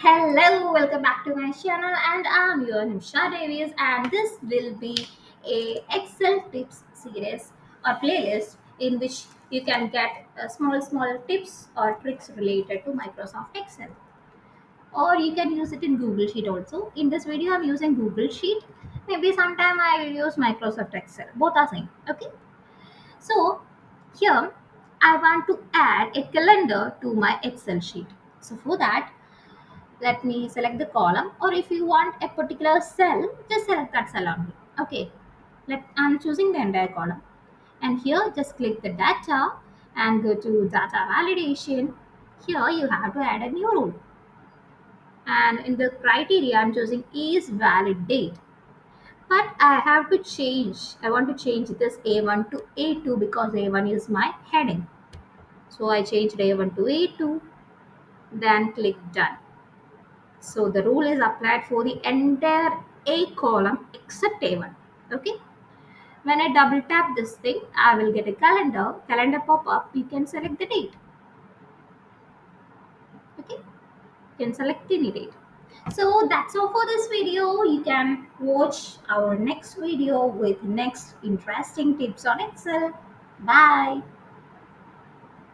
Hello, welcome back to my channel, and I'm your Nimsha Davies, and this will be a Excel tips series or playlist in which you can get small tips or tricks related to Microsoft Excel, or you can use it in Google Sheet also. In this video, I'm using Google Sheet. Maybe sometime I will use Microsoft Excel. Both are same. Okay. So here I want to add a calendar to my Excel sheet. So for that, let me select the column, or if you want a particular cell, just select that cell only. Okay, I'm choosing the entire column, and here just click the data and go to data validation. Here you have to add a new rule, and in the criteria I'm choosing is valid date, but I have to change. I want to change this A1 to A2 because A1 is my heading. So I changed A1 to A2, then click done. So the rule is applied for the entire A column except A1. Okay. When I double tap this thing, I will get a calendar pop up. You can select the date. Okay. You can select any date. So that's all for this video. You can watch our next video with next interesting tips on Excel. Bye.